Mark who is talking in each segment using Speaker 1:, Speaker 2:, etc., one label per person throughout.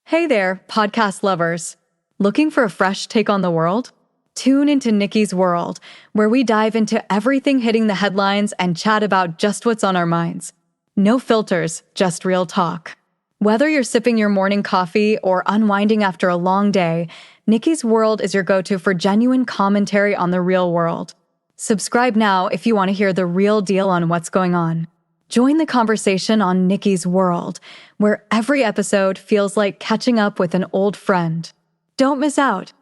Speaker 1: Hey there, podcast lovers. Looking for a fresh take on the world? Tune into Nikki's World, where we dive into everything hitting the headlines and chat about just what's on our minds. No filters, just real talk. Whether you're sipping your morning coffee or unwinding after a long day, Nikki's World is your go-to for genuine commentary on the real world. Subscribe now if you want to hear the real deal on what's going on. Join the conversation on Nikki's World, where every episode feels like catching up with an old friend. Don't miss out.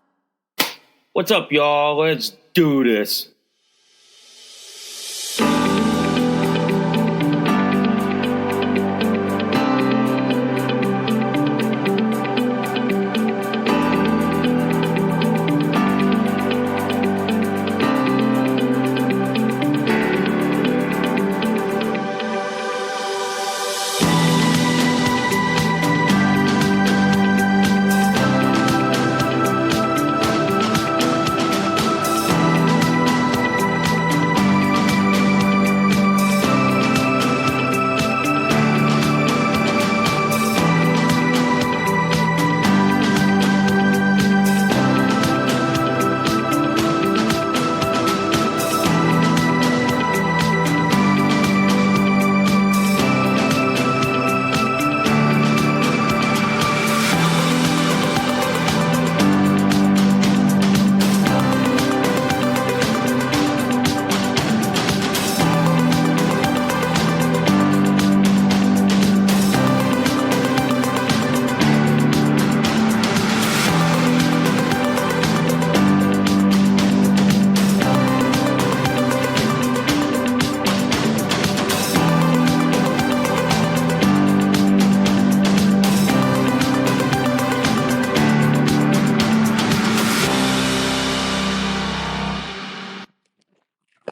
Speaker 2: What's up, y'all? Let's do this.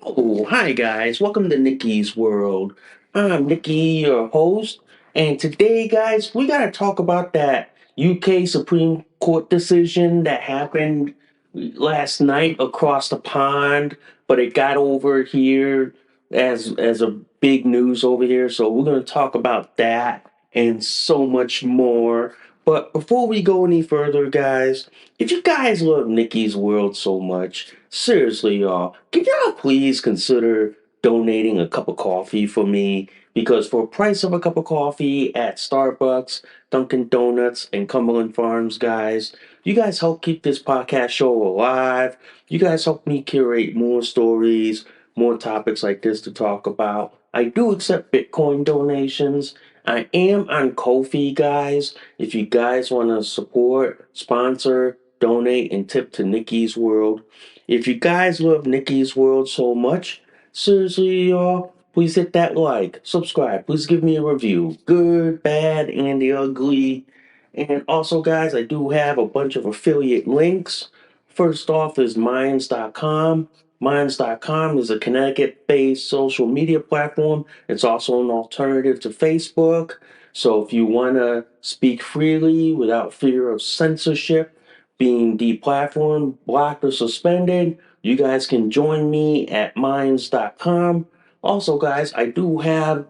Speaker 2: Oh, hi guys. Welcome to Nikki's World. I'm Nikki, your host, and today, guys, we gotta talk about that UK Supreme Court decision that happened last night across the pond, but it got over here as a big news over here. So we're gonna talk about that and so much more. But before we go any further, guys, if you guys love Nikki's World so much, seriously, y'all, can y'all please consider donating a cup of coffee for me? Because for a price of a cup of coffee at Starbucks, Dunkin' Donuts, and Cumberland Farms, guys, you guys help keep this podcast show alive. You guys help me curate more stories, more topics like this to talk about. I do accept Bitcoin donations. I am on Ko-fi, guys. If you guys want to support, sponsor, donate, and tip to Nikki's World. If you guys love Nikki's World so much, seriously, y'all, please hit that like, subscribe, please give me a review. Good, bad, and the ugly. And also, guys, I do have a bunch of affiliate links. First off is Minds.com. Minds.com is a Connecticut based social media platform. It's also an alternative to Facebook. So if you want to speak freely without fear of censorship, being deplatformed, blocked, or suspended, you guys can join me at Minds.com. Also, guys, I do have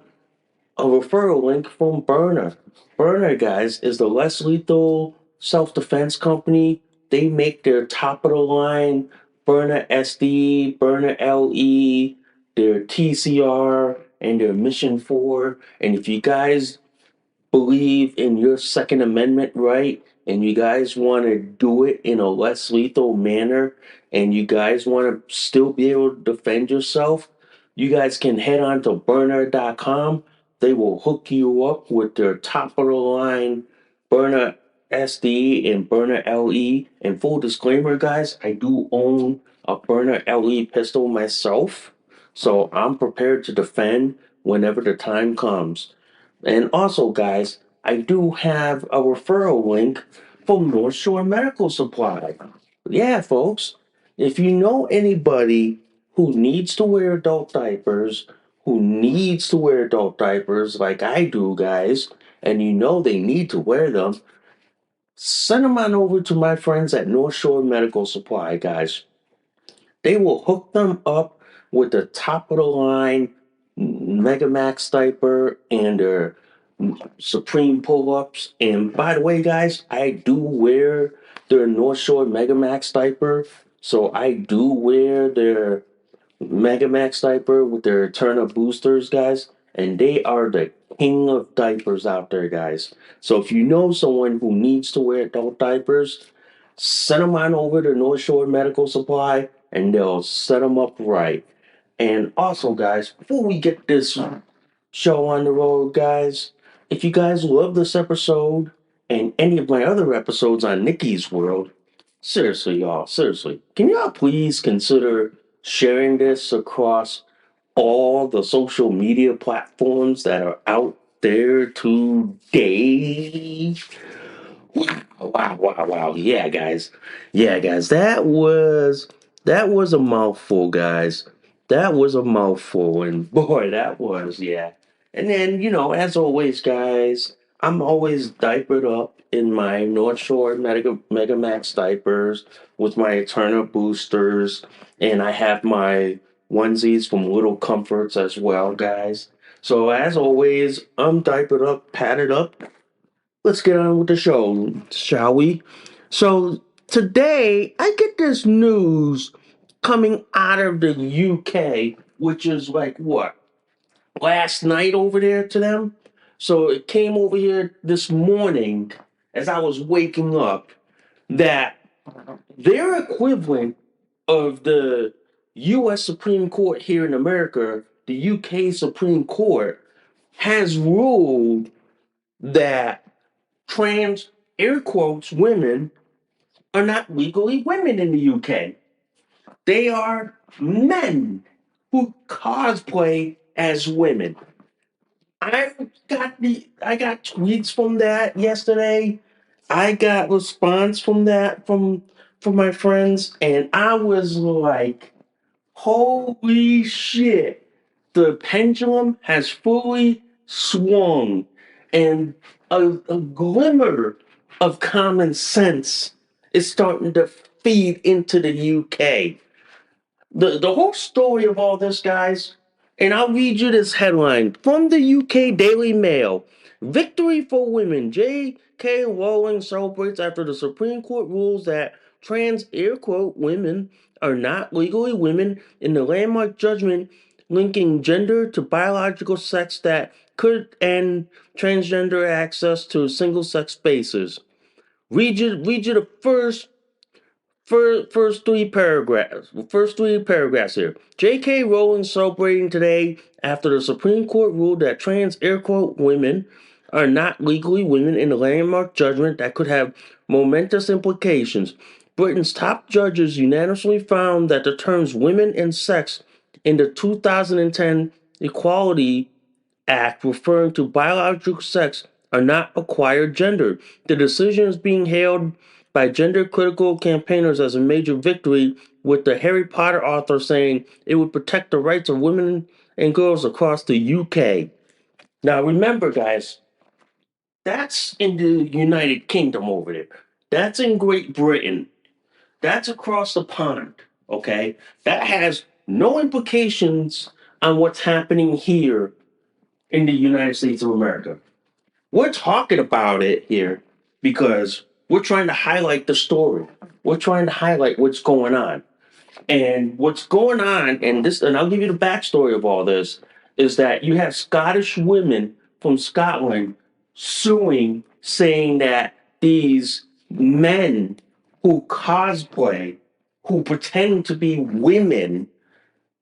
Speaker 2: a referral link from Byrna. Byrna, guys, is the less lethal self-defense company. They make their top of the line Byrna SD, Byrna LE, their TCR, and their Mission 4. And if you guys believe in your Second Amendment right and you guys want to do it in a less lethal manner and you guys want to still be able to defend yourself, you guys can head on to Byrna.com. They will hook you up with their top of the line Byrna SD and Byrna LE. And full disclaimer, guys, I do own a Byrna LE pistol myself, so I'm prepared to defend whenever the time comes. And also, guys, I do have a referral link from North Shore Medical Supply. Yeah, folks, if you know anybody who needs to wear adult diapers, like I do, guys, and you know they need to wear them, send them on over to my friends at North Shore Medical Supply, guys. They will hook them up with the top of the line Megamax diaper and their supreme pull-ups. And by the way, guys, I do wear their North Shore Mega Max diaper. So I do wear their Mega Max diaper with their turn-up boosters, guys. And they are the king of diapers out there, guys. So if you know someone who needs to wear adult diapers, send them on over to North Shore Medical Supply and they'll set them up right. And also, guys, before we get this show on the road, guys, if you guys love this episode and any of my other episodes on Nikki's World, seriously, y'all, seriously, can y'all please consider sharing this across all the social media platforms that are out there today? Wow. Yeah, guys. Yeah, guys. That was a mouthful, guys. That was a mouthful, and boy, that was, yeah. And then, as always, guys, I'm always diapered up in my North Shore Mega Max diapers with my Turner boosters, and I have my onesies from Little Comforts as well, guys. So as always, I'm diapered up, padded up, let's get on with the show, shall we? So today I get this news coming out of the UK, which is like what, last night over there to them. So it came over here this morning as I was waking up that their equivalent of the US Supreme Court here in America, the UK Supreme Court, has ruled that trans, air quotes, women are not legally women in the UK. They are men who cosplay as women. I got tweets from that yesterday. I got response from that from my friends, and I was like, holy shit. The pendulum has fully swung, and a glimmer of common sense is starting to feed into the UK. The whole story of all this, guys, and I'll read you this headline from the UK Daily Mail. Victory for women. J.K. Rowling celebrates after the Supreme Court rules that trans, air quote, women are not legally women in the landmark judgment linking gender to biological sex that could end transgender access to single sex spaces. Read you the first three paragraphs. First three paragraphs here. J.K. Rowling celebrating today after the Supreme Court ruled that trans air quote women are not legally women in a landmark judgment that could have momentous implications. Britain's top judges unanimously found that the terms women and sex in the 2010 Equality Act referring to biological sex are not acquired gender. The decision is being hailed by gender critical campaigners as a major victory, with the Harry Potter author saying it would protect the rights of women and girls across the UK. Now, remember, guys, that's in the United Kingdom over there. That's in Great Britain. That's across the pond, okay? That has no implications on what's happening here in the United States of America. We're talking about it here because we're trying to highlight the story. We're trying to highlight what's going on. And what's going on, and I'll give you the backstory of all this, is that you have Scottish women from Scotland suing, saying that these men who cosplay, who pretend to be women,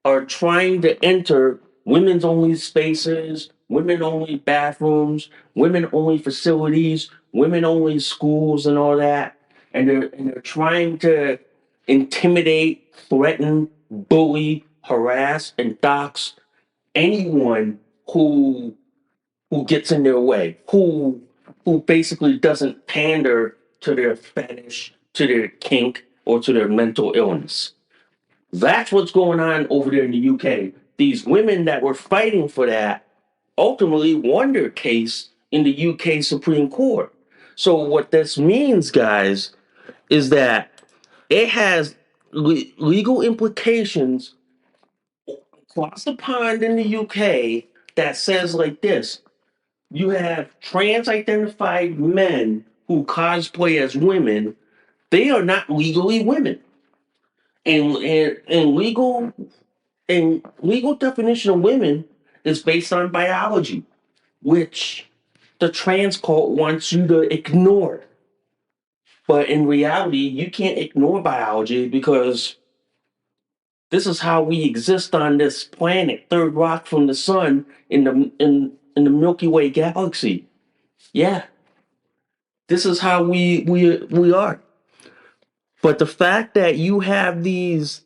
Speaker 2: are trying to enter women's only spaces, women only bathrooms, women only facilities, women only schools, and all that. And they're trying to intimidate, threaten, bully, harass, and dox anyone who gets in their way, who basically doesn't pander to their fetish, to their kink, or to their mental illness. That's what's going on over there in the UK. These women that were fighting for that ultimately won their case in the UK Supreme Court. So, what this means, guys, is that it has legal implications across the pond in the UK that says like this: You have trans-identified men who cosplay as women. They are not legally women. And legal definition of women is based on biology, which the trans cult wants you to ignore. But in reality, you can't ignore biology because this is how we exist on this planet, third rock from the sun in the Milky Way galaxy. Yeah, this is how we are. But the fact that you have these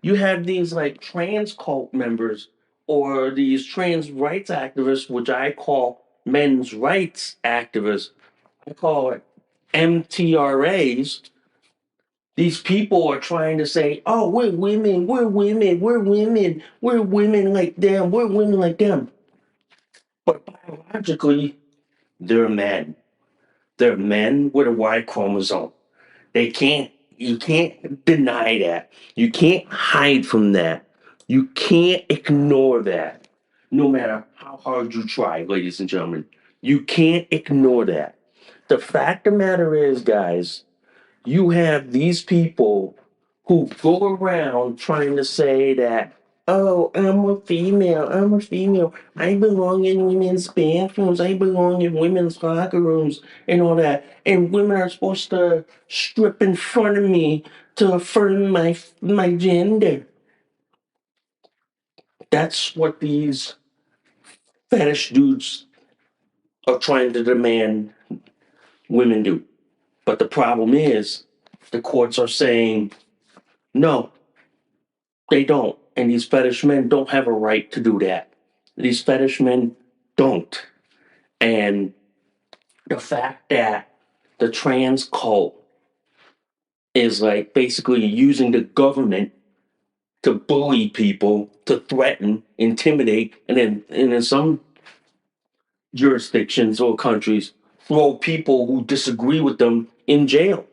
Speaker 2: like trans cult members or these trans rights activists, which I call men's rights activists, I call it MTRAs. These people are trying to say, oh, we're women, we're women, we're women, we're women like them, we're women like them. But biologically, they're men. They're men with a Y chromosome. They can't, you can't deny that. You can't hide from that. You can't ignore that. No matter how hard you try, ladies and gentlemen, you can't ignore that. The fact of the matter is, guys, you have these people who go around trying to say that, oh, I'm a female, I belong in women's bathrooms, I belong in women's locker rooms, and all that. And women are supposed to strip in front of me to affirm my gender. That's what these fetish dudes are trying to demand women do. But the problem is, the courts are saying, no, they don't. And these fetish men don't have a right to do that. These fetish men don't. And the fact that the trans cult is like basically using the government to bully people, to threaten, intimidate, and in some jurisdictions or countries, throw people who disagree with them in jail.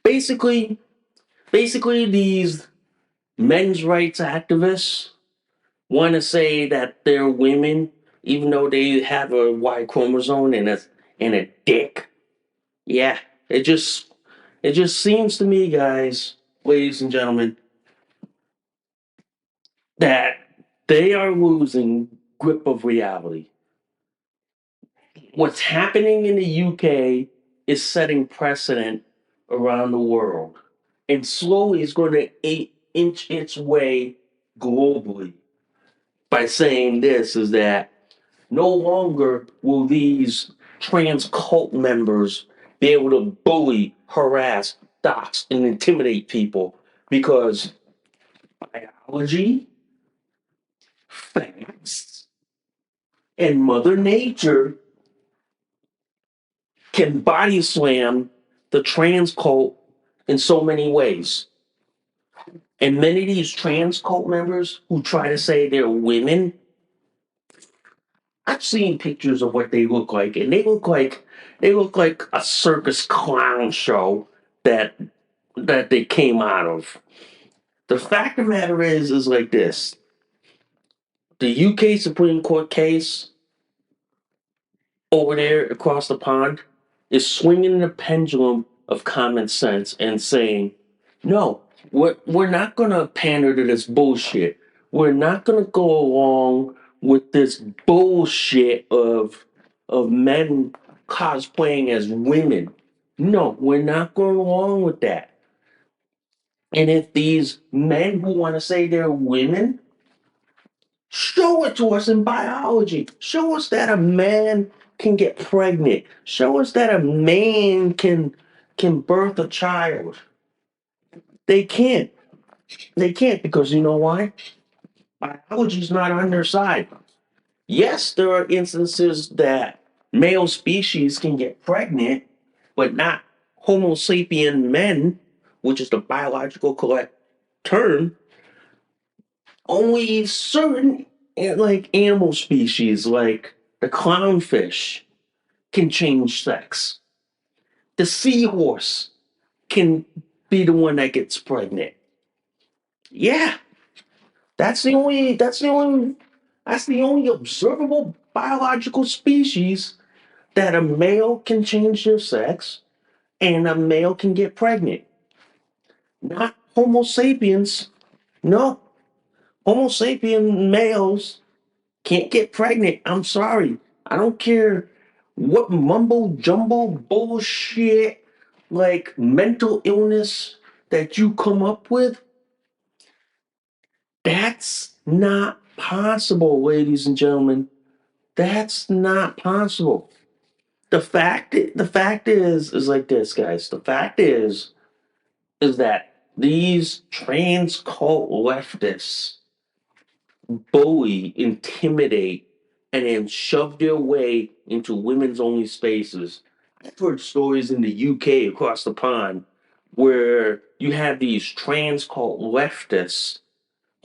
Speaker 2: Basically, basically these men's rights activists want to say that they're women, even though they have a Y chromosome and a dick. Yeah, it just seems to me, guys, ladies and gentlemen, that they are losing grip of reality. What's happening in the UK is setting precedent around the world, and slowly is going to inch its way globally by saying this is that no longer will these trans cult members be able to bully, harass, dox, and intimidate people because biology, facts, and Mother Nature can body slam the trans cult in so many ways. And many of these trans cult members who try to say they're women, I've seen pictures of what they look like, and they look like a circus clown show that that they came out of. The fact of the matter is like this: the UK Supreme Court case over there across the pond is swinging the pendulum of common sense and saying, no, we're not going to pander to this bullshit. We're not going to go along with this bullshit of men cosplaying as women. No, we're not going along with that. And if these men who want to say they're women, show it to us in biology. Show us that a man can get pregnant. Show us that a man can birth a child. They can't. They can't because you know why? Biology's not on their side. Yes, there are instances that male species can get pregnant, but not Homo sapien men, which is the biological correct term. Only certain like animal species, like the clownfish, can change sex. The seahorse can be the one that gets pregnant. Yeah, that's the only observable biological species that a male can change their sex and a male can get pregnant. Not Homo sapiens. No, Homo sapien males can't get pregnant. I'm sorry. I don't care what mumbo jumbo bullshit like mental illness that you come up with. That's not possible, ladies and gentlemen. That's not possible. The fact is like this, guys. The fact is that these trans cult leftists bully, intimidate, and then shove their way into women's only spaces. I've heard stories in the UK across the pond where you have these trans cult leftists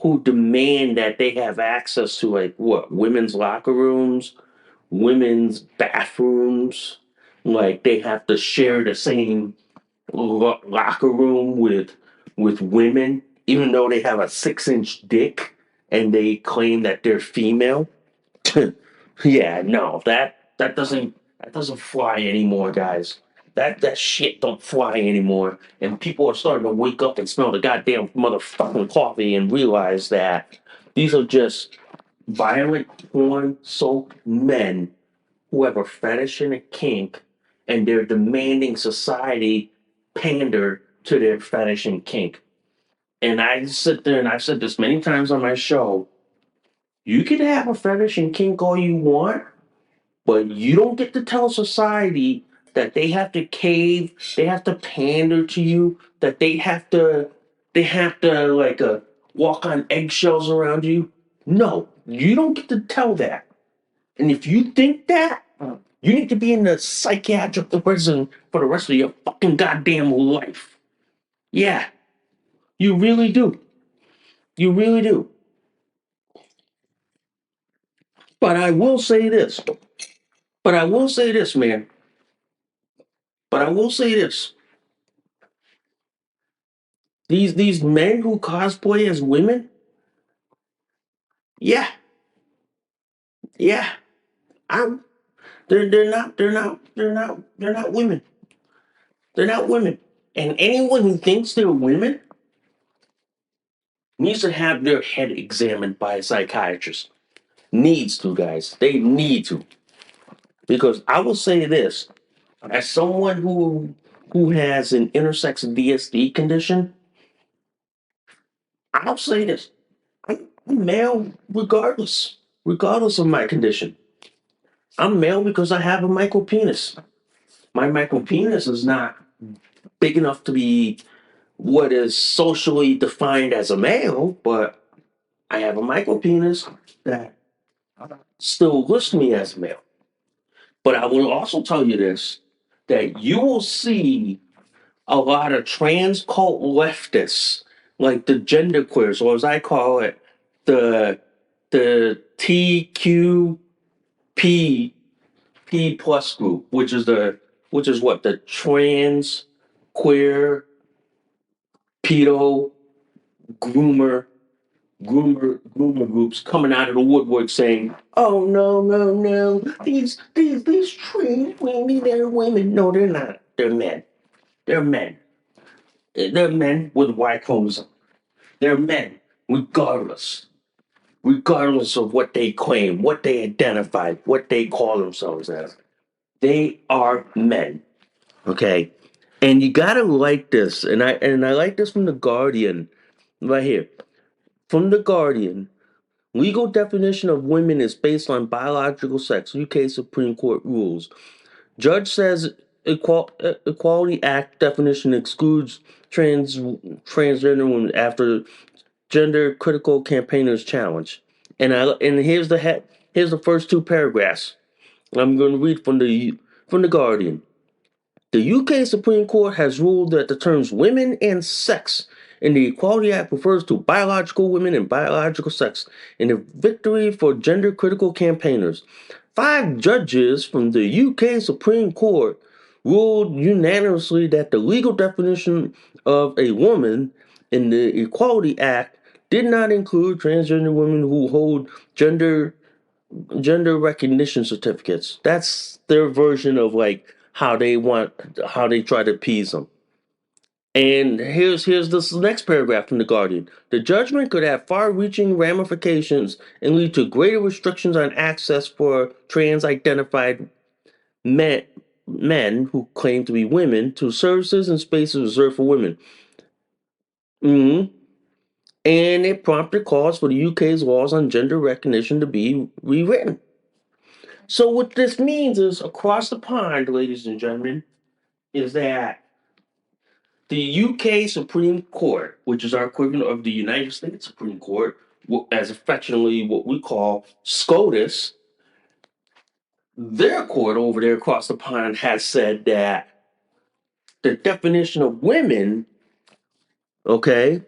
Speaker 2: who demand that they have access to like what women's locker rooms, women's bathrooms, like they have to share the same locker room with women, even though they have a 6-inch dick and they claim that they're female. Yeah, no, that doesn't fly anymore, guys. That shit don't fly anymore. And people are starting to wake up and smell the goddamn motherfucking coffee and realize that these are just violent porn soaked men who have a fetish and a kink, and they're demanding society pander to their fetish and kink. And I sit there and I've said this many times on my show. You can have a fetish and kink all you want, but you don't get to tell society that they have to cave, they have to pander to you, that they have to like walk on eggshells around you. No, you don't get to tell that. And if you think that, you need to be in the psychiatric prison for the rest of your fucking goddamn life. Yeah, you really do. You really do. But I will say this. But I will say this, man. But I will say this. These men who cosplay as women, yeah, yeah. I'm they're not women. They're not women. And anyone who thinks they're women needs to have their head examined by a psychiatrist. Needs to, guys. They need to. Because I will say this, as someone who has an intersex DSD condition, I'll say this. I'm male regardless of my condition. I'm male because I have a micro penis. My micro penis is not big enough to be what is socially defined as a male, but I have a micro penis that still lists me as a male. But I will also tell you this, that you will see a lot of trans cult leftists, like the gender queers, or as I call it, the TQP P plus group, which is what the trans queer pedo groomer groomer groups coming out of the woodwork saying, "Oh no no no, these trans women, they're women. No, they're not. They're men. They're men. They're men with Y chromosome. They're men, regardless of what they claim, what they identify, what they call themselves as. They are men. Okay, and you gotta like this, and I like this from the Guardian, right here, from the Guardian. Legal definition of women is based on biological sex. UK Supreme Court rules. Judge says Equality Act definition excludes transgender women after gender critical campaigners challenge. And here's the first two paragraphs. I'm going to read from the Guardian. The UK Supreme Court has ruled that the terms women and sex in the Equality Act refers to biological women and biological sex, in a victory for gender critical campaigners. 5 judges from the UK Supreme Court ruled unanimously that the legal definition of a woman in the Equality Act did not include transgender women who hold gender gender recognition certificates. That's their version of like how they try to appease them. And here's this next paragraph from The Guardian. The judgment could have far-reaching ramifications and lead to greater restrictions on access for trans-identified men, men who claim to be women to services and spaces reserved for women. hmm And it prompted calls for the UK's laws on gender recognition to be rewritten. So what this means is across the pond, ladies and gentlemen, is that the UK Supreme Court, which is our equivalent of the United States Supreme Court, as affectionately what we call SCOTUS, their court over there across the pond has said that the definition of women, okay,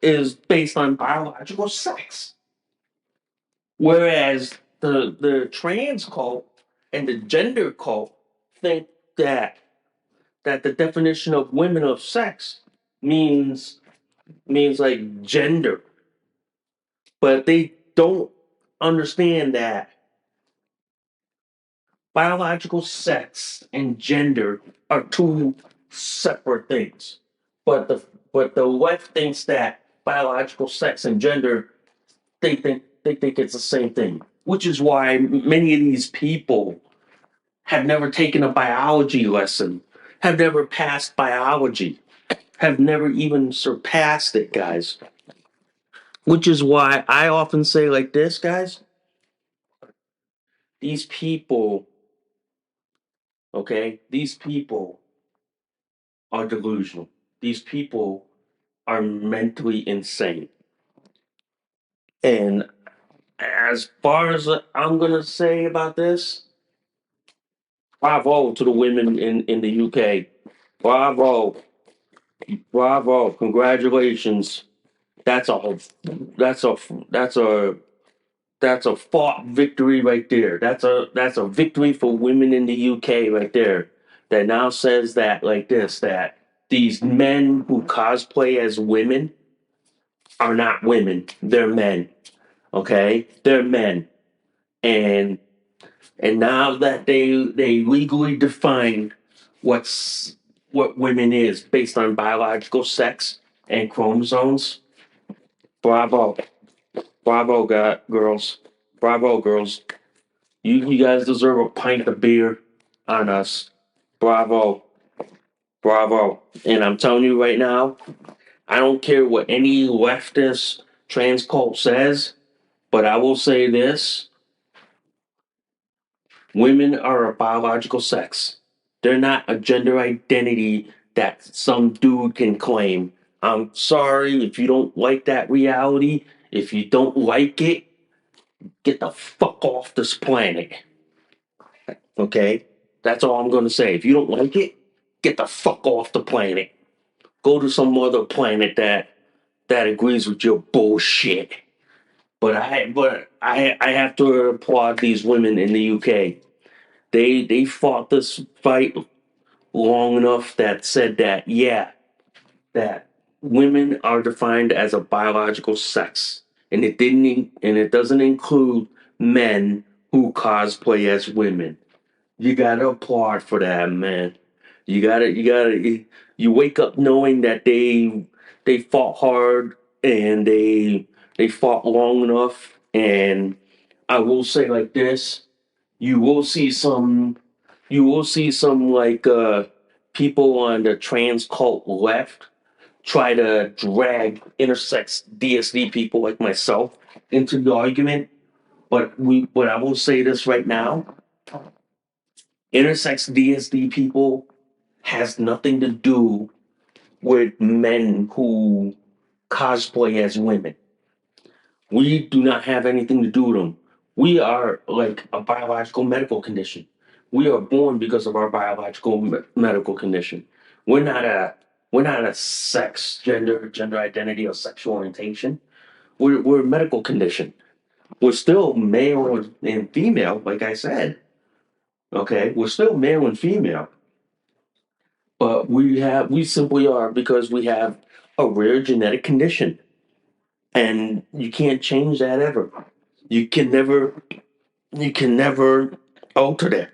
Speaker 2: is based on biological sex. Whereas the trans cult and the gender cult think that the definition of women of sex means like gender, but they don't understand that biological sex and gender are two separate things. But the left thinks that biological sex and gender they think it's the same thing, which is why many of these people have never taken a biology lesson, have never passed biology, have never even surpassed it, guys. Which is why I often say like this, guys, these people, okay, these people are delusional. These people are mentally insane. And as far as I'm going to say about this, bravo to the women in the UK. Bravo. Bravo. Congratulations. That's a that's a that's a that's a fought victory right there. That's a victory for women in the UK right there. That now says that like this that these men who cosplay as women are not women. They're men. Okay? They're men. And now that they legally define what women is based on biological sex and chromosomes, bravo. Bravo, girls. Bravo, girls. You guys deserve a pint of beer on us. Bravo. Bravo. And I'm telling you right now, I don't care what any leftist trans cult says, but I will say this: women are a biological sex. They're not a gender identity that some dude can claim. I'm sorry if you don't like that reality. If you don't like it, get the fuck off this planet. Okay? That's all I'm going to say. If you don't like it, get the fuck off the planet. Go to some other planet that agrees with your bullshit. But I have to applaud these women in the UK. They fought this fight long enough that said that yeah, that women are defined as a biological sex, and it doesn't include men who cosplay as women. You gotta applaud for that, man. You wake up knowing that they fought hard and they fought long enough. And I will say like this: you will see some like people on the trans cult left try to drag intersex DSD people like myself into the argument. But I will say this right now: intersex DSD people has nothing to do with men who cosplay as women. We do not have anything to do with them. We are like a biological medical condition. We are born because of our biological medical condition. We're not a sex, gender identity, or sexual orientation. We're a medical condition. We're still male and female, like I said. Okay, we're still male and female, but we simply are because we have a rare genetic condition, and you can't change that ever. You can never. You can never alter that.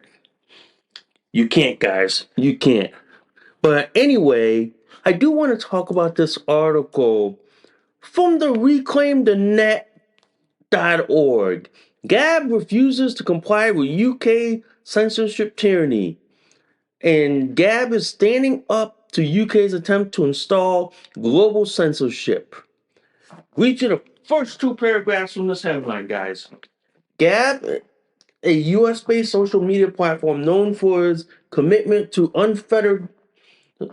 Speaker 2: You can't, guys. You can't. But anyway, I do want to talk about this article from the reclaimthenet.org. Gab refuses to comply with UK censorship tyranny. And Gab is standing up to UK's attempt to install global censorship. Read you the first two paragraphs from this headline, guys. Gab, a US based social media platform known for its commitment to unfettered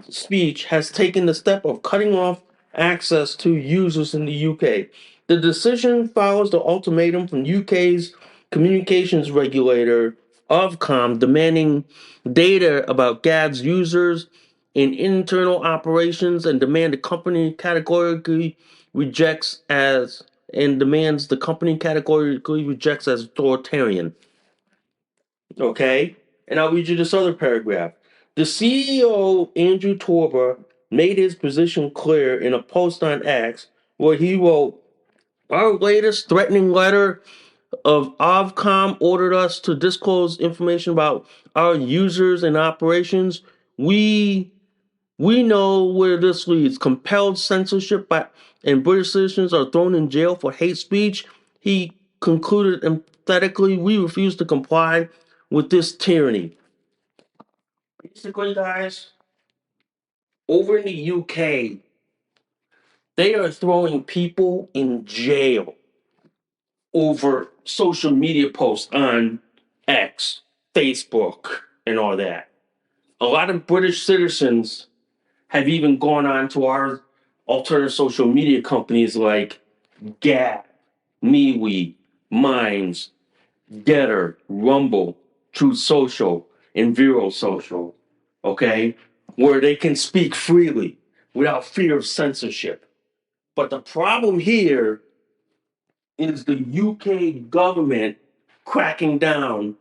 Speaker 2: speech, has taken the step of cutting off access to users in the UK. The decision follows the ultimatum from UK's communications regulator, Ofcom, demanding data about Gab's users in internal operations and demand the company categorically rejects as and demands the company categorically rejects as authoritarian. Okay? And I'll read you this other paragraph. The CEO, Andrew Torber, made his position clear in a post on X where he wrote, our latest threatening letter of Ofcom ordered us to disclose information about our users and operations. We know where this leads. Compelled censorship and British citizens are thrown in jail for hate speech. He concluded emphatically, we refuse to comply with this tyranny. Basically, guys, over in the UK, they are throwing people in jail over social media posts on X, Facebook, and all that. A lot of British citizens have even gone on to our alternative social media companies like Gab, MeWe, Minds, Getter, Rumble, Truth Social, and Vero Social, okay, where they can speak freely without fear of censorship. But the problem here is the UK government cracking down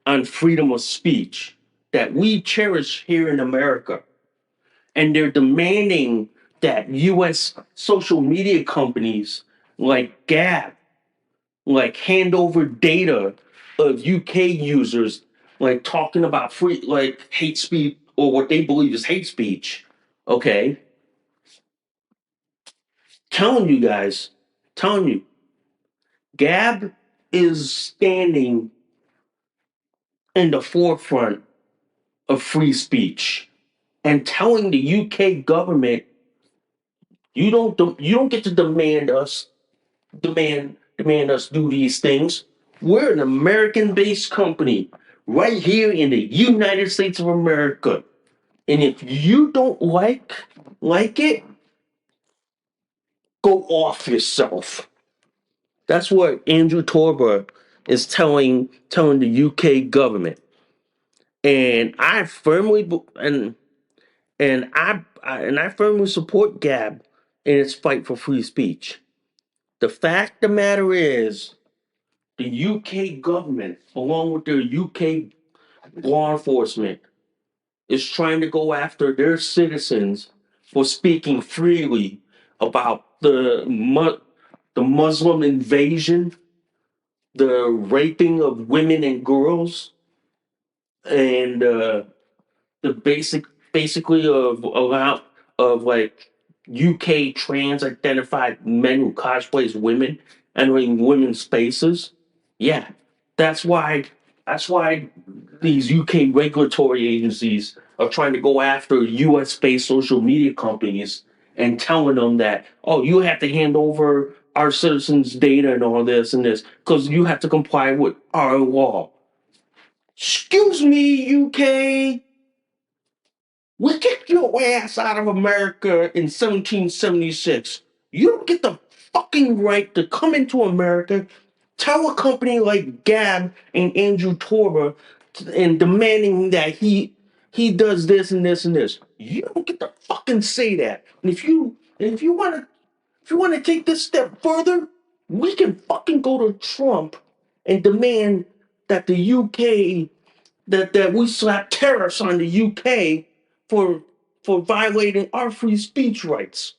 Speaker 2: on freedom of speech that we cherish here in America. And they're demanding that US social media companies like Gab like hand over data of UK users like talking about free like hate speech or what they believe is hate speech. Okay. Telling you guys, telling you, Gab is standing in the forefront of free speech and telling the UK government you don't get to demand us do these things. We're an American-based company right here in the United States of America. And if you don't like it, go off yourself. That's what Andrew Torber is telling the UK government. And I firmly and I firmly support Gab in its fight for free speech. The fact of the matter is, the UK government, along with their UK law enforcement, is trying to go after their citizens for speaking freely about the Muslim invasion, the raping of women and girls, and the basically of like UK trans identified men who cosplay as women entering women's spaces. Yeah, that's why that's why these UK regulatory agencies are trying to go after US based social media companies and telling them that, oh, you have to hand over our citizens' data and all this and this because you have to comply with our law. Excuse me, UK. We kicked your ass out of America in 1776. You don't get the fucking right to come into America, tell a company like Gab and Andrew Torber and demanding that he does this and this and this. You don't get to fucking say that. And if you wanna take this step further, we can fucking go to Trump and demand that the UK that we slap tariffs on the UK for violating our free speech rights.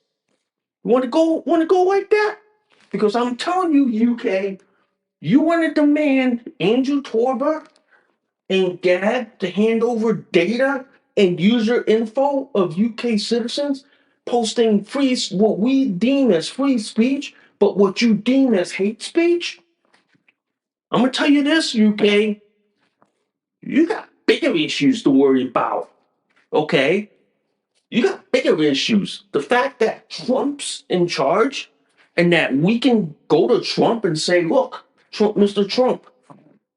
Speaker 2: Want to go like that? Because I'm telling you, UK, You want to demand Andrew Torba and Gad to hand over data and user info of UK citizens posting free what we deem as free speech, but what you deem as hate speech? I'm gonna tell you this, UK, you got bigger issues to worry about. Okay? You got bigger issues. The fact that Trump's in charge and that we can go to Trump and say, look, Trump, Mr. Trump,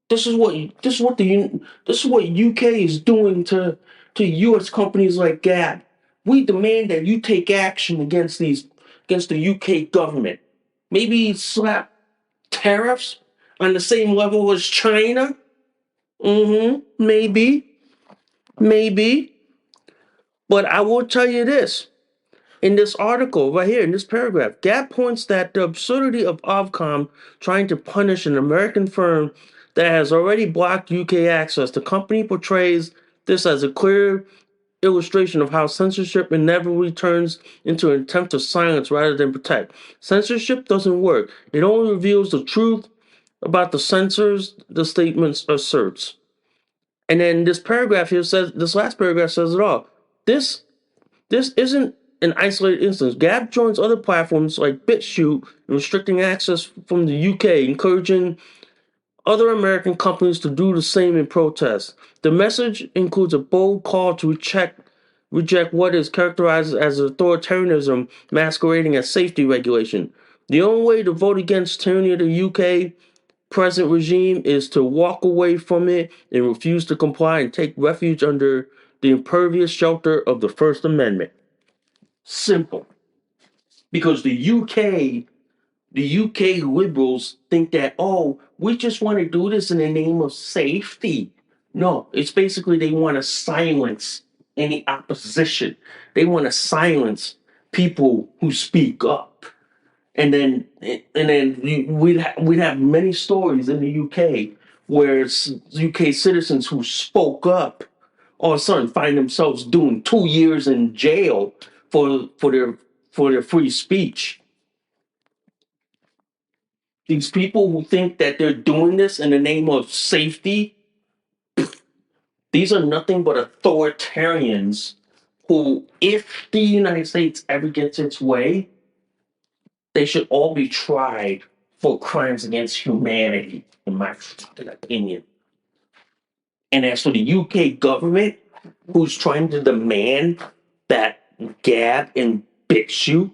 Speaker 2: this is what UK is doing to US companies like Gap. We demand that you take action against the UK government. Maybe slap tariffs on the same level as China. Maybe. But I will tell you this. In this article right here, in this paragraph, Gap points that the absurdity of Ofcom trying to punish an American firm that has already blocked UK access. The company portrays this as a clear illustration of how censorship inevitably turns into an attempt to silence rather than protect. Censorship doesn't work. It only reveals the truth about the censors the statements asserts. And then this last paragraph says it all. This isn't an isolated instance. Gab joins other platforms like BitChute in restricting access from the UK, encouraging other American companies to do the same in protest. The message includes a bold call to reject what is characterized as authoritarianism masquerading as safety regulation. The only way to vote against tyranny of the UK present regime is to walk away from it and refuse to comply and take refuge under the impervious shelter of the First Amendment. Simple. Because the UK liberals think that, oh, we just want to do this in the name of safety. No, it's basically they want to silence any opposition. They want to silence people who speak up. And then we'd have many stories in the UK where UK citizens who spoke up all of a sudden find themselves doing 2 years in jail for their free speech. These people who think that they're doing this in the name of safety, these are nothing but authoritarians who, if the United States ever gets its way, they should all be tried for crimes against humanity, in my opinion. And as for the UK government, who's trying to demand that Gab and BitChute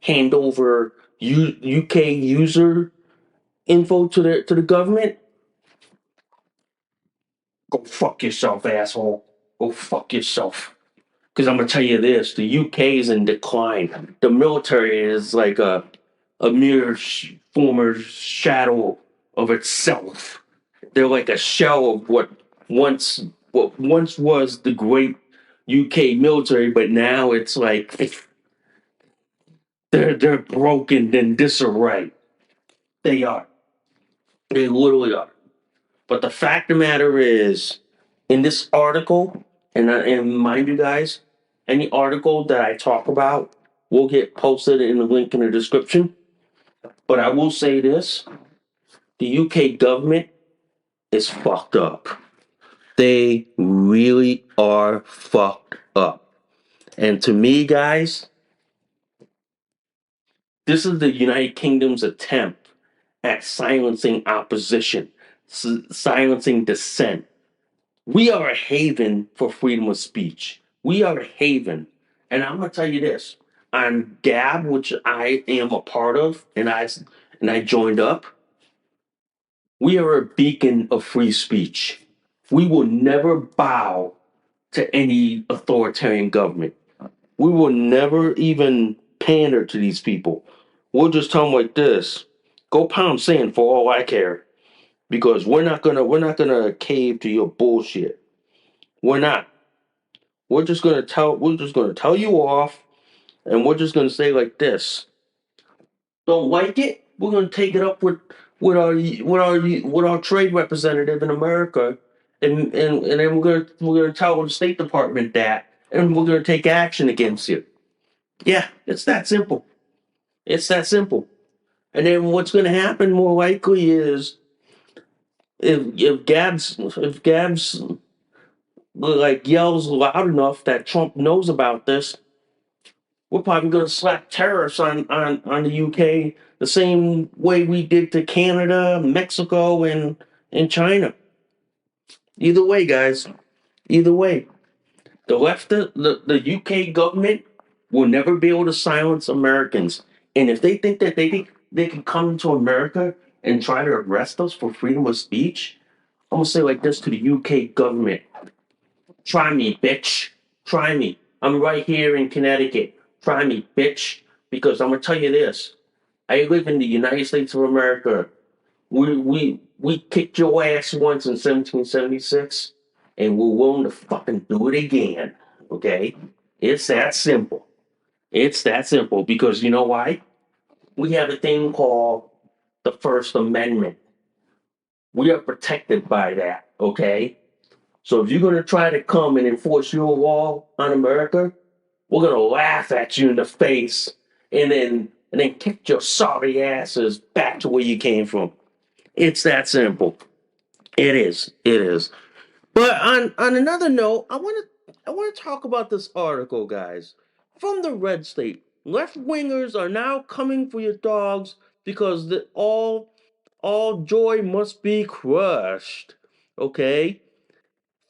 Speaker 2: hand over UK user info to the government, go fuck yourself, asshole. Go fuck yourself. Because I'm gonna tell you this: the UK is in decline. The military is like a mere former shadow of itself. They're like a shell of what once was the great UK military, but now it's like they're broken in disarray. They are. They literally are. But the fact of the matter is, in this article, and mind you guys, any article that I talk about will get posted in the link in the description. But I will say this: the UK government is fucked up. They really are fucked up. And to me, guys, this is the United Kingdom's attempt at silencing opposition, silencing dissent. We are a haven for freedom of speech. We are a haven. And I'm going to tell you this: on Gab, which I am a part of, and I joined up, we are a beacon of free speech. We will never bow to any authoritarian government. We will never even pander to these people. We'll just tell them like this: go pound sand for all I care, because we're not gonna cave to your bullshit. We're not. We're just gonna tell you off, and we're just gonna say like this: don't like it? We're gonna take it up with our trade representative in America, and then we're gonna tell the State Department that, and we're gonna take action against you. Yeah, it's that simple. It's that simple. And then what's gonna happen more likely is If Gabs like yells loud enough that Trump knows about this, we're probably going to slap tariffs on the UK the same way we did to Canada, Mexico, and China. Either way, guys. Either way, the UK government will never be able to silence Americans. And if they think that they can come into America and try to arrest us for freedom of speech, I'm gonna say like this to the UK government: try me, bitch. Try me. I'm right here in Connecticut. Try me, bitch. Because I'm gonna tell you this: I live in the United States of America. We kicked your ass once in 1776, and we're willing to fucking do it again. Okay, it's that simple. It's that simple because you know why? We have a thing called the First Amendment. We are protected by that. Okay, so if you're gonna try to come and enforce your law on America, we're gonna laugh at you in the face and then kick your sorry asses back to where you came from. It's that simple. It is. It is. But on another note, I want to talk about this article, guys. From the red state, left wingers are now coming for your dogs because all joy must be crushed. Okay,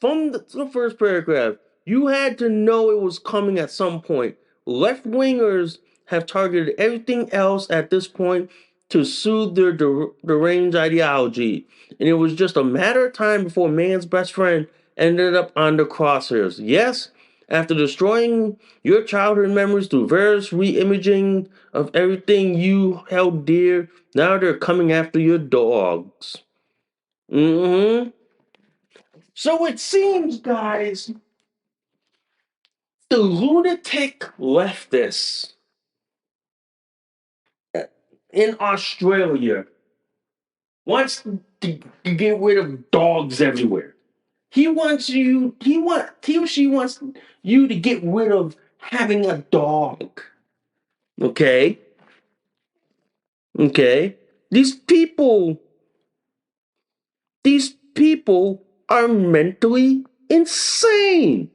Speaker 2: from the first paragraph, you had to know it was coming at some point. Left wingers have targeted everything else at this point to soothe their deranged ideology, and it was just a matter of time before man's best friend ended up on the crosshairs. Yes, after destroying your childhood memories through various re-imaging of everything you held dear, now they're coming after your dogs. Mm-hmm. So it seems, guys, the lunatic leftist in Australia wants to get rid of dogs everywhere. He or she wants you to get rid of having a dog. Okay? Okay? These people, these people are mentally insane.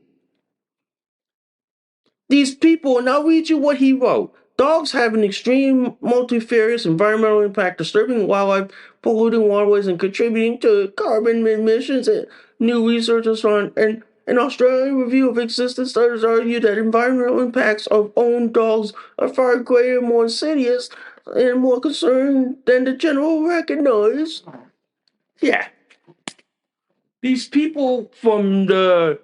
Speaker 2: These people, and I'll read you what he wrote. Dogs have an extreme multifarious environmental impact, disturbing wildlife, polluting waterways, and contributing to carbon emissions. And new researchers on an Australian review of existing studies argue that environmental impacts of owned dogs are far greater, more insidious, and more concerning than the general recognize. Yeah, these people from the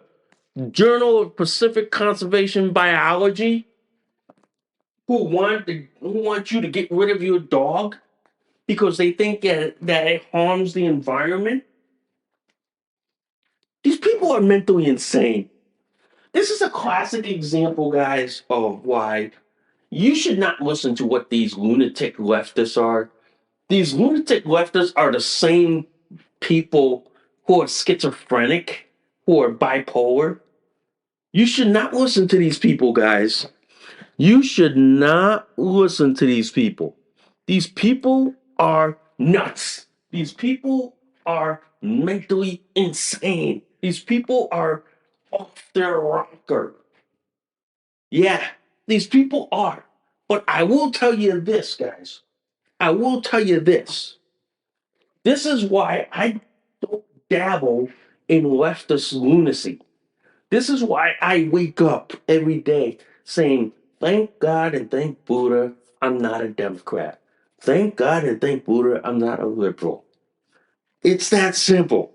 Speaker 2: Journal of Pacific Conservation Biology who want you to get rid of your dog because they think that it harms the environment. These people are mentally insane. This is a classic example, guys, of why you should not listen to what these lunatic leftists are. These lunatic leftists are the same people who are schizophrenic, who are bipolar. You should not listen to these people, guys. You should not listen to these people. These people are nuts. These people are mentally insane. These people are off their rocker. Yeah, these people are. But I will tell you this, guys. I will tell you this. This is why I don't dabble in leftist lunacy. This is why I wake up every day saying, thank God and thank Buddha, I'm not a Democrat. Thank God and thank Buddha, I'm not a liberal. It's that simple.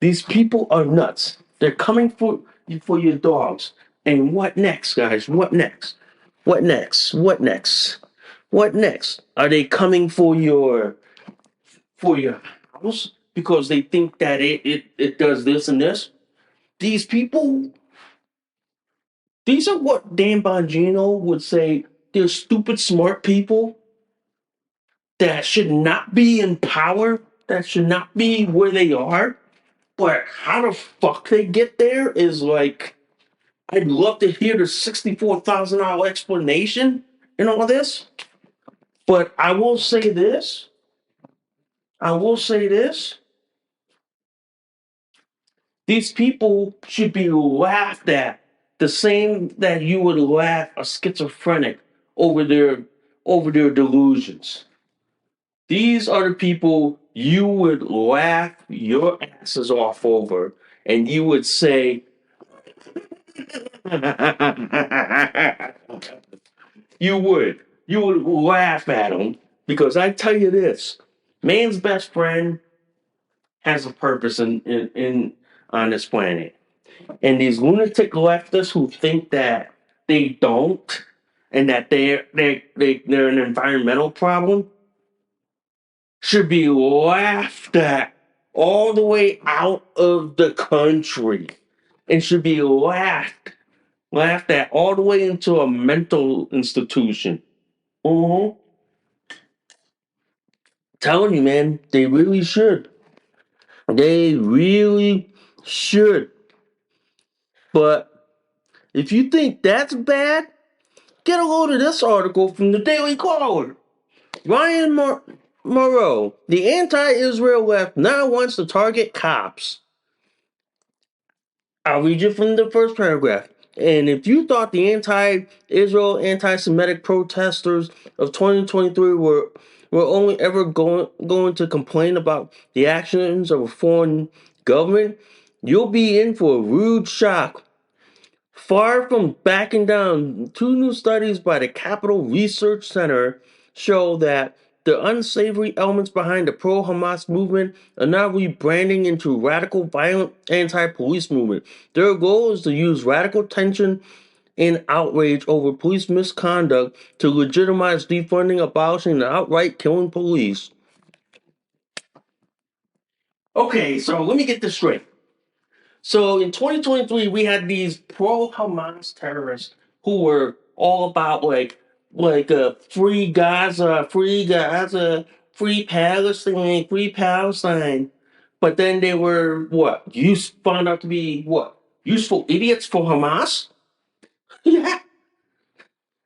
Speaker 2: These people are nuts. They're coming for your dogs. And what next, guys? What next? What next? What next? What next? Are they coming for your house because they think that it does this and this? These people, these are what Dan Bongino would say. They're stupid, smart people that should not be in power, that should not be where they are. But how the fuck they get there is like, I'd love to hear the $64,000 explanation in all this. But I will say this. I will say this. These people should be laughed at the same that you would laugh a schizophrenic over their delusions. These are the people you would laugh your asses off over, and you would say, you would laugh at them because I tell you this, man's best friend has a purpose in on this planet. And these lunatic leftists who think that they don't and that they're an environmental problem should be laughed at all the way out of the country and should be laughed at all the way into a mental institution. Mm-hmm. Telling you, man, they really should. They really should. But if you think that's bad, get a load of this article from the Daily Caller. Ryan Moreau, the anti-Israel left now wants to target cops. I'll read you from the first paragraph. And if you thought the anti-Israel, anti-Semitic protesters of 2023 were only ever going to complain about the actions of a foreign government, you'll be in for a rude shock. Far from backing down, two new studies by the Capital Research Center show that the unsavory elements behind the pro Hamas movement are now rebranding into radical, violent anti police movement. Their goal is to use radical tension and outrage over police misconduct to legitimize defunding, abolishing, and outright killing police. Okay, so let me get this straight. So in 2023, we had these pro Hamas terrorists who were all about free Gaza, free Gaza, free Palestine, free Palestine. But then they were what? You found out to be what? Useful idiots for Hamas? Yeah.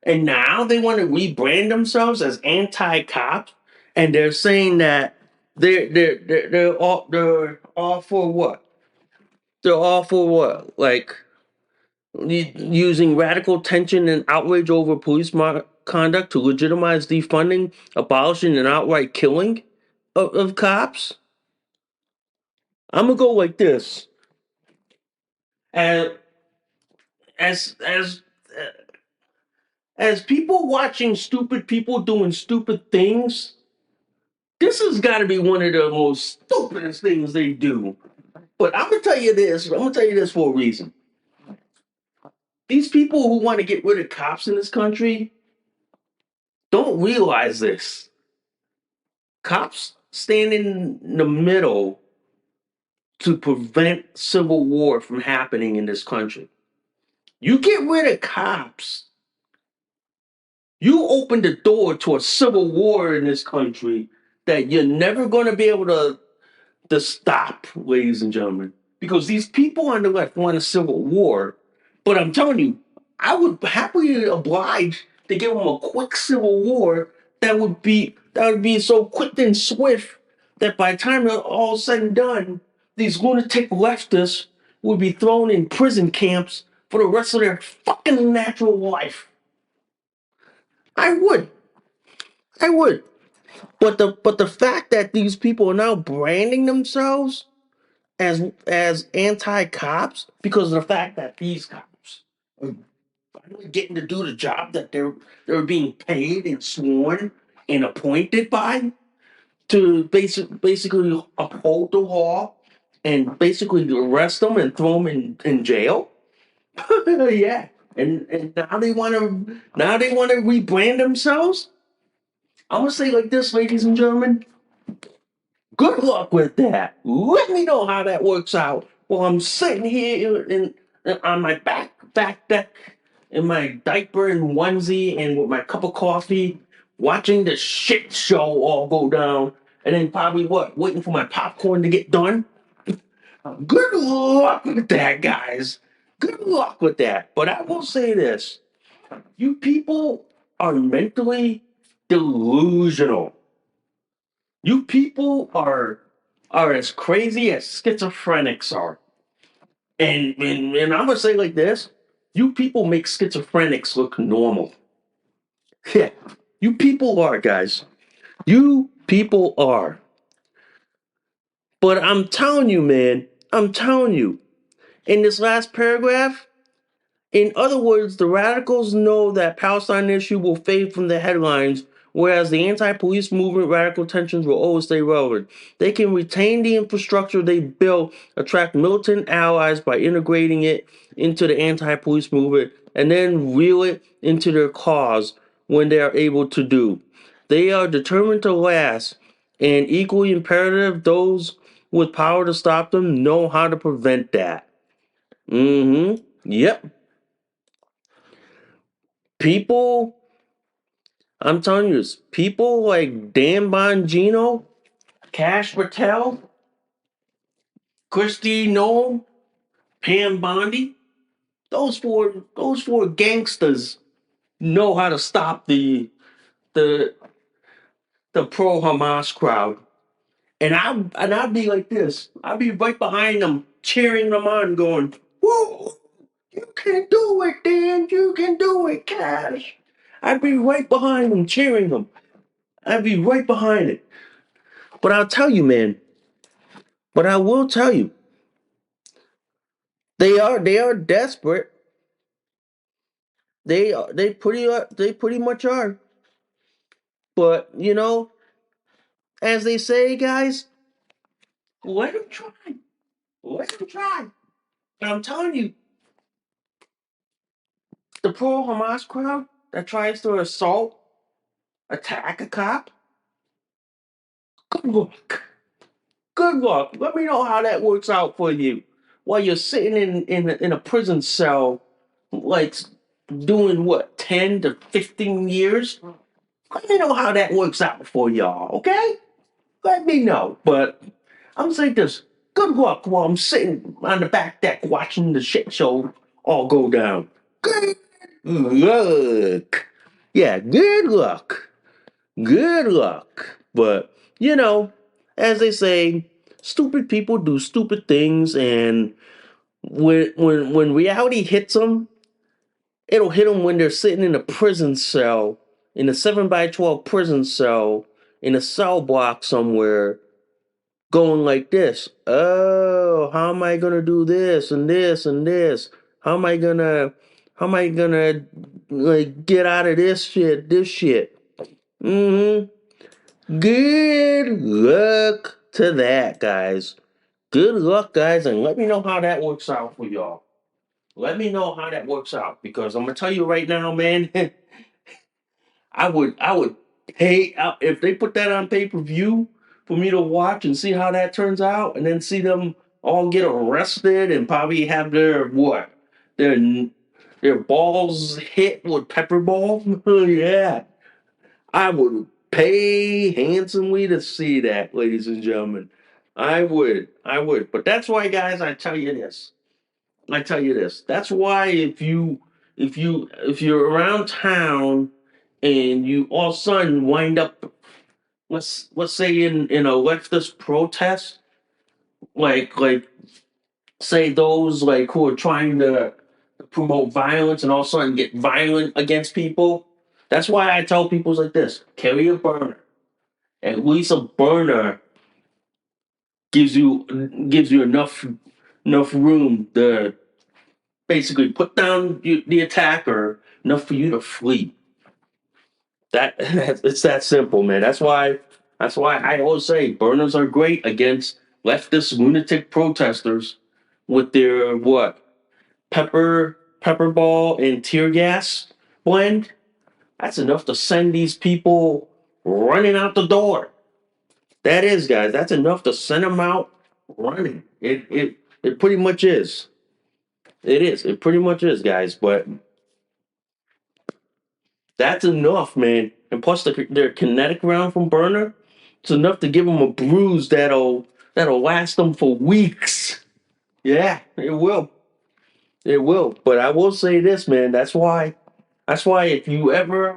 Speaker 2: And now they want to rebrand themselves as anti-cops, and they're saying that they're all for what? They're all for what? Like using radical tension and outrage over police conduct to legitimize defunding, abolishing, and outright killing of cops? I'm gonna go like this. As as as as people watching stupid people doing stupid things, this has got to be one of the most stupidest things they do. But I'm gonna tell you this. I'm gonna tell you this for a reason. These people who want to get rid of cops in this country don't realize this. Cops stand in the middle to prevent civil war from happening in this country. You get rid of cops, you open the door to a civil war in this country that you're never going to be able to stop, ladies and gentlemen. Because these people on the left want a civil war, but I'm telling you, I would happily oblige to give them a quick civil war that would be so quick and swift that by the time it's all said and done, these lunatic leftists would be thrown in prison camps for the rest of their fucking natural life. I would. I would. But the fact that these people are now branding themselves as anti cops because of the fact that these cops are finally getting to do the job that they're being paid and sworn and appointed by to basically uphold the law and basically arrest them and throw them in jail. Yeah, and now they want to rebrand themselves. I'm gonna say like this, ladies and gentlemen. Good luck with that. Let me know how that works out. While I'm sitting here on my back deck in my diaper and onesie and with my cup of coffee, watching the shit show all go down, and then probably what, waiting for my popcorn to get done. Good luck with that, guys. Good luck with that. But I will say this: you people are mentally delusional. You people are as crazy as schizophrenics are. And I'm gonna say like this: you people make schizophrenics look normal. Yeah, you people are, guys. You people are. But I'm telling you, man. I'm telling you. In this last paragraph, in other words, the radicals know that Palestine issue will fade from the headlines, whereas the anti-police movement radical tensions will always stay relevant. They can retain the infrastructure they built, attract militant allies by integrating it into the anti-police movement, and then reel it into their cause when they are able to do. They are determined to last, and equally imperative, those with power to stop them know how to prevent that. Yep. People, I'm telling you, people like Dan Bongino, Cash Patel, Christy Noem, Pam Bondi, those four gangsters know how to stop the the pro Hamas crowd. And I'd be like this. I'd be right behind them, cheering them on, going, "Whoa, you can do it, Dan! You can do it, Cash!" I'd be right behind them, cheering them. I'd be right behind it. But I'll tell you, man. But I will tell you, they are desperate. They pretty much are. But as they say, guys, let them try. Let them try. And I'm telling you, the pro Hamas crowd that tries to attack a cop, good luck. Good luck. Let me know how that works out for you. While you're sitting in a prison cell, like doing what, 10 to 15 years. Let me know how that works out for y'all, okay? Let me know. But I'm saying this. Good luck while I'm sitting on the back deck watching the shit show all go down. Good luck. Yeah, good luck. Good luck. But, as they say, stupid people do stupid things, and when reality hits them, it'll hit them when they're sitting in a prison cell, in a 7 by 12 prison cell, in a cell block somewhere, going like this. Oh, how am I gonna do this and this and this? How am I gonna like get out of this shit? Mm-hmm. Good luck to that, guys. Good luck, guys, and let me know how that works out for y'all. Let me know how that works out, because I'm gonna tell you right now, man. I would pay out if they put that on pay-per-view for me to watch and see how that turns out, and then see them all get arrested and probably have their their balls hit with pepper ball. Yeah, I would pay handsomely to see that, ladies and gentlemen. I would. But that's why, guys, I tell you this. I tell you this. That's why if you're around town and you all of a sudden wind up, let's say in a leftist protest, like say those like who are trying to promote violence and all of a sudden get violent against people. That's why I tell people like this: carry a burner. At least a burner gives you enough room to basically put down the attacker, enough for you to flee. That it's that simple, man. That's why I always say burners are great against leftist lunatic protesters with their pepper ball and tear gas blend. That's enough to send these people running out the door. That is, guys. That's enough to send them out running. It pretty much is. It is. It pretty much is, guys. But that's enough, man. And plus, their kinetic round from Burner, it's enough to give them a bruise that'll last them for weeks. Yeah, it will. It will. But I will say this, man. That's why if you're ever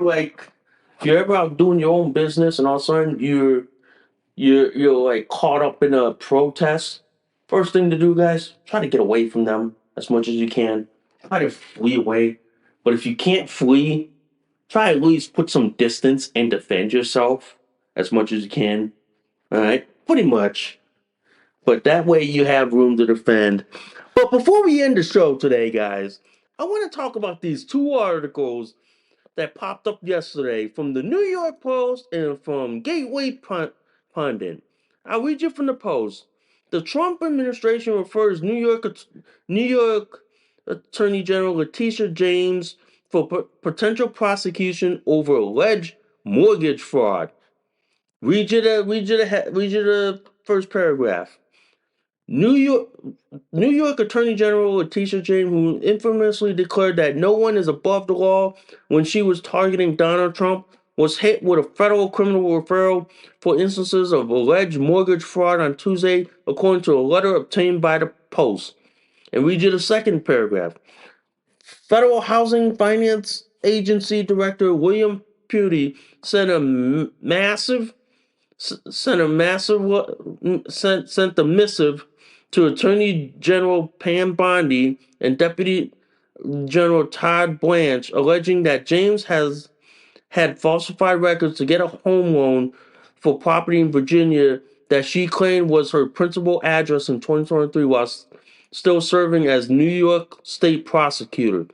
Speaker 2: out doing your own business and all of a sudden you're like caught up in a protest, First thing to do, guys, try to get away from them as much as you can. Try to flee away. But if you can't flee, try at least put some distance and defend yourself as much as you can. All right, pretty much. But that way you have room to defend. But before we end the show today, guys, I want to talk about these two articles that popped up yesterday from the New York Post and from Pundit. I'll read you from the Post. The Trump administration refers New York Attorney General Letitia James for potential prosecution over alleged mortgage fraud. Read you the first paragraph. New York New York Attorney General Letitia James, who infamously declared that no one is above the law when she was targeting Donald Trump, was hit with a federal criminal referral for instances of alleged mortgage fraud on Tuesday, according to a letter obtained by the Post. And read you the second paragraph. Federal Housing Finance Agency Director William Purdy sent a massive sent a massive sent a missive to Attorney General Pam Bondi and Deputy General Todd Blanche, alleging that James has had falsified records to get a home loan for property in Virginia that she claimed was her principal address in 2023 while still serving as New York State prosecutor.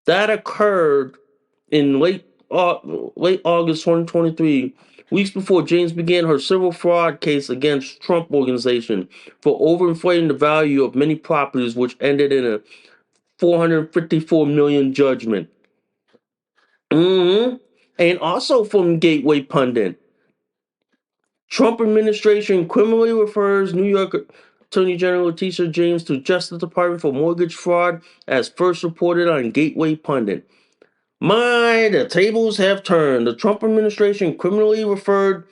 Speaker 2: That occurred in late August 2023, weeks before James began her civil fraud case against Trump Organization for overinflating the value of many properties, which ended in a $454 million judgment. And also from Gateway Pundit, Trump administration criminally refers New York Attorney General Letitia James to Justice Department for mortgage fraud, as first reported on Gateway Pundit. The tables have turned. The Trump administration criminally referred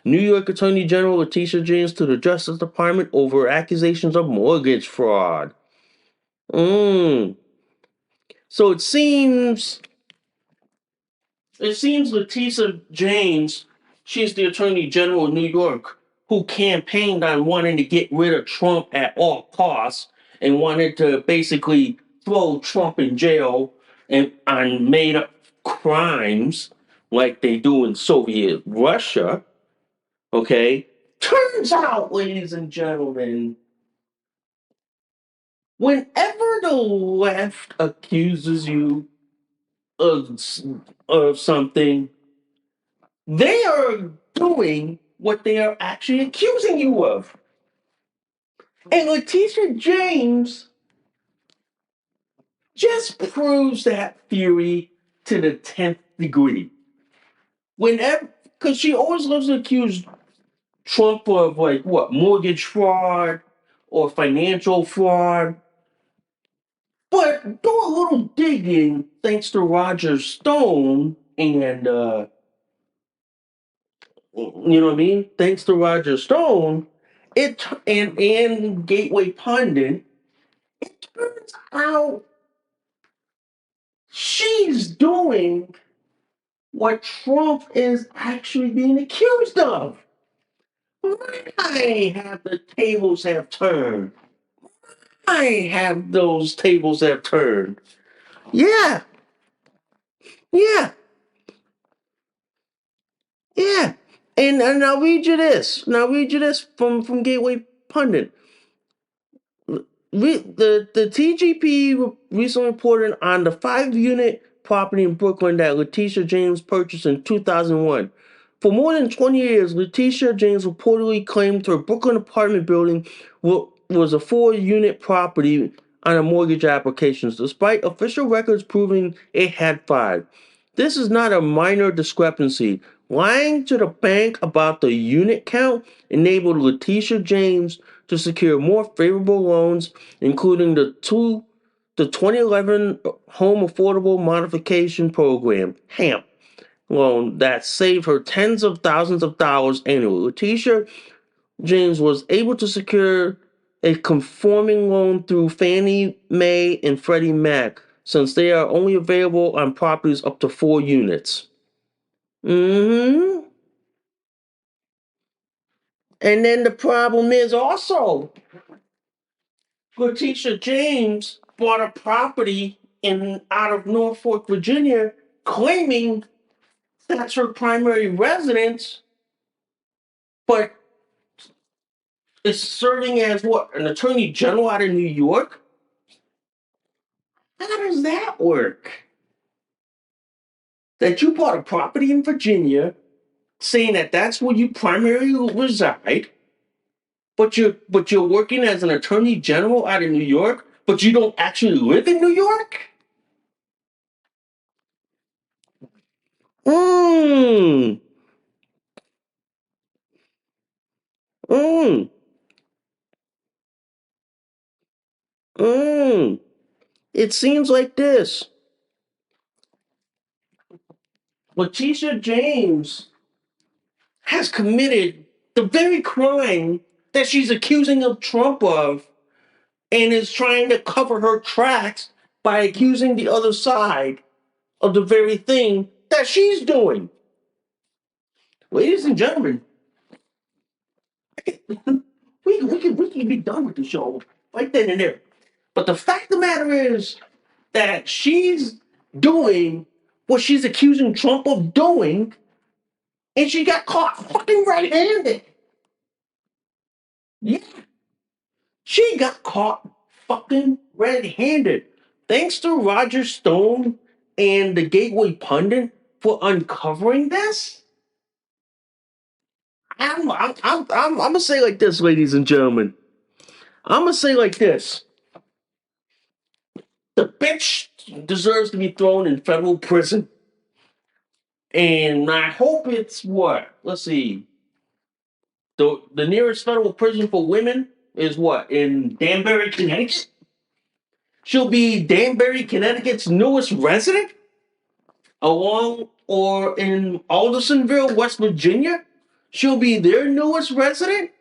Speaker 2: New York Attorney General Letitia James to the Justice Department over accusations of mortgage fraud. So it seems Letitia James, she's the Attorney General of New York, who campaigned on wanting to get rid of Trump at all costs and wanted to basically throw Trump in jail and on made up crimes like they do in Soviet Russia. Okay? Turns out, ladies and gentlemen, whenever the left accuses you of, of something, they are doing what they are actually accusing you of. And Letitia James just proves that theory to the 10th degree. Whenever, because she always loves to accuse Trump of mortgage fraud or financial fraud. But do a little digging, thanks to Roger Stone and you know what I mean? Thanks to Roger Stone, and Gateway Pundit, it turns out she's doing what Trump is actually being accused of. I have the tables have turned. I have those tables have turned. Yeah, yeah, yeah. And I'll read you this. Now read you this from Gateway Pundit. The TGP recently reported on the 5-unit property in Brooklyn that Letitia James purchased in 2001. For more than 20 years, Letitia James reportedly claimed her Brooklyn apartment building was a 4-unit property on her mortgage applications, despite official records proving it had 5. This is not a minor discrepancy. Lying to the bank about the unit count enabled Letitia James to secure more favorable loans, including the 2011 Home Affordable Modification Program (HAMP) loan that saved her tens of thousands of dollars annually. Letitia James was able to secure a conforming loan through Fannie Mae and Freddie Mac, since they are only available on properties up to 4 units. And then the problem is also Letitia James bought a property in out of Norfolk, Virginia, claiming that's her primary residence, but is serving as what, an attorney general out of New York? How does that work? That you bought a property in Virginia, saying that that's where you primarily reside, but you're working as an attorney general out of New York, but you don't actually live in New York? Mmm. Mmm. Mmm. It seems like this. Letitia James has committed the very crime that she's accusing of Trump of, and is trying to cover her tracks by accusing the other side of the very thing that she's doing. Ladies and gentlemen, we can be done with the show right then and there. But the fact of the matter is that she's doing what she's accusing Trump of doing, and she got caught fucking red-handed. Yeah, she got caught fucking red-handed. Thanks to Roger Stone and the Gateway Pundit for uncovering this. I'm gonna say like this, ladies and gentlemen. I'm gonna say like this. The bitch deserves to be thrown in federal prison. And I hope it's what? Let's see. The nearest federal prison for women is what? In Danbury, Connecticut? She'll be Danbury, Connecticut's newest resident? Along or in Aldersonville, West Virginia? She'll be their newest resident?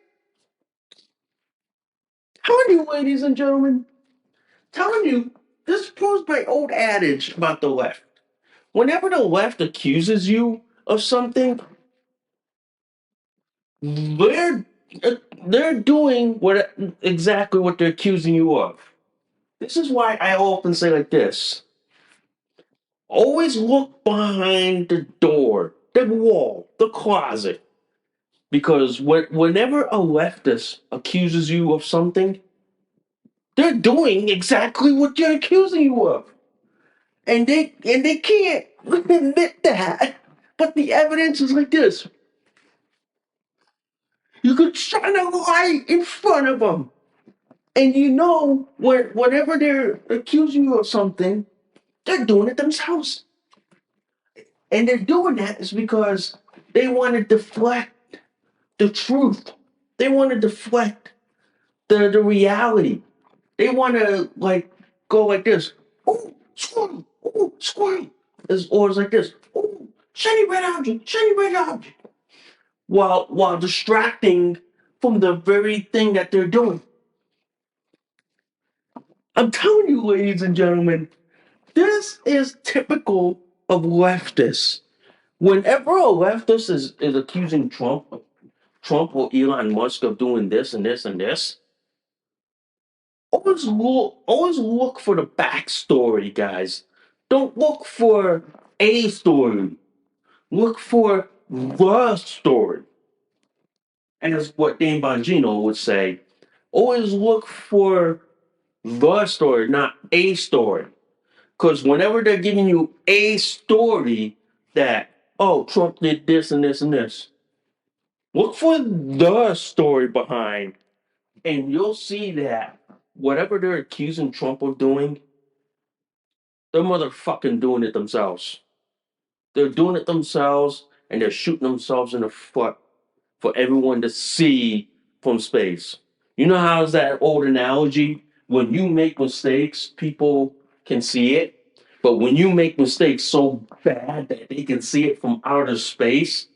Speaker 2: Telling you, ladies and gentlemen, telling you, this proves my old adage about the left. Whenever the left accuses you of something, they're they're doing what exactly what they're accusing you of. This is why I often say like this: always look behind the door, the wall, the closet, because whenever a leftist accuses you of something, they're doing exactly what they're accusing you of, and they can't admit that. But the evidence is like this: you could shine a light in front of them. And you know, whenever they're accusing you of something, they're doing it themselves. And they're doing that is because they want to deflect the truth. They want to deflect the reality. They want to like go like this. Oh, squirrel. Oh, squirrel. Or it's like this. Oh, shiny red object. Shiny red object. While distracting from the very thing that they're doing. I'm telling you, ladies and gentlemen, this is typical of leftists. Whenever a leftist is accusing Trump or Elon Musk of doing this and this and this, always look for the backstory, guys. Don't look for a story. Look for the story. And that's what Dane Bongino would say. Always look for the story, not a story. Because whenever they're giving you a story that, oh, Trump did this and this and this, look for the story behind, and you'll see that whatever they're accusing Trump of doing, they're motherfucking doing it themselves. They're doing it themselves, and they're shooting themselves in the foot for everyone to see from space. You know how's that old analogy? When you make mistakes, people can see it. But when you make mistakes so bad that they can see it from outer space,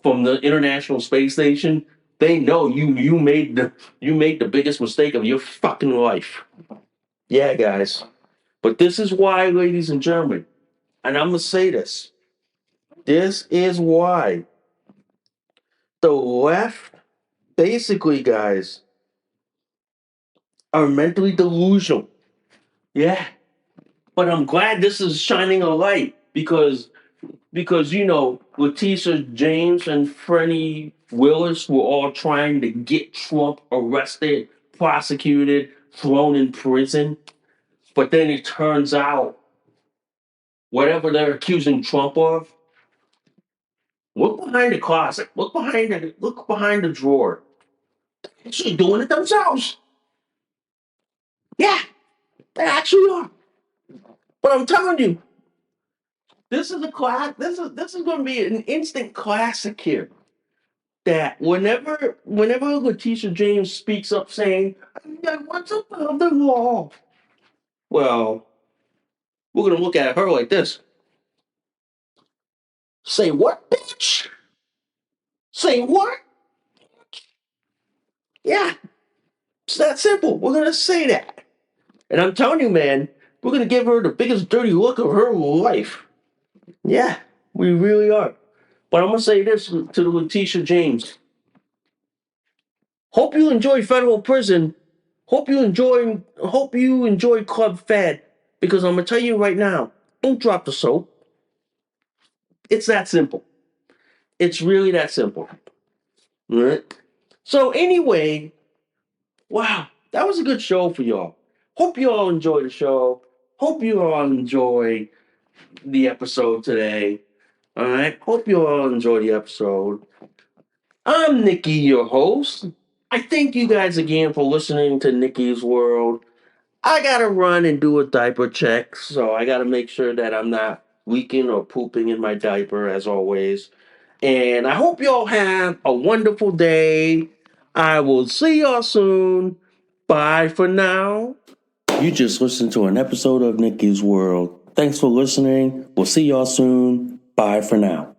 Speaker 2: from the International Space Station, they know you made the biggest mistake of your fucking life. Yeah, guys. But this is why, ladies and gentlemen, and I'm gonna say this. This is why the left, basically, guys, are mentally delusional. Yeah. But I'm glad this is shining a light because Letitia James and Freddie Willis were all trying to get Trump arrested, prosecuted, thrown in prison. But then it turns out whatever they're accusing Trump of, look behind the closet, look behind the drawer. They're actually doing it themselves. Yeah, they actually are. But I'm telling you, this is a class. This is going to be an instant classic here. That whenever Letitia James speaks up saying, "Yeah, what's above the law?" Well, we're gonna look at her like this. Say what, bitch? Say what? Yeah, it's that simple. We're gonna say that. And I'm telling you, man, we're gonna give her the biggest dirty look of her life. Yeah, we really are. But I'm gonna say this to Letitia James. Hope you enjoy federal prison. Hope you enjoy Club Fed. Because I'm gonna tell you right now, don't drop the soap. It's that simple. It's really that simple. All right. So anyway, wow, that was a good show for y'all. Hope you all enjoy the show. Hope you all enjoy the episode today. All right. Hope you all enjoy the episode. I'm Nikki, your host. I thank you guys again for listening to Nikki's World. I gotta run and do a diaper check, so I gotta make sure that I'm not leaking or pooping in my diaper as always. And I hope y'all have a wonderful day. I will see y'all soon. Bye for now. You just listened to an episode of Nikki's World. Thanks for listening. We'll see y'all soon. Bye for now.